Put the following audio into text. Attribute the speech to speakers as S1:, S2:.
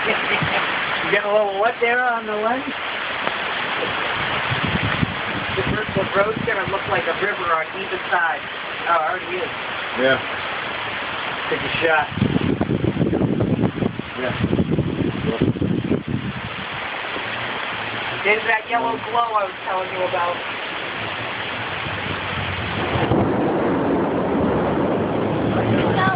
S1: You getting a little wet there on the lens? The road's going to look like a river on either side. Oh, it already is.
S2: Yeah.
S1: Take a shot.
S2: Yeah.
S1: There's that yellow glow I was telling you about.
S3: No,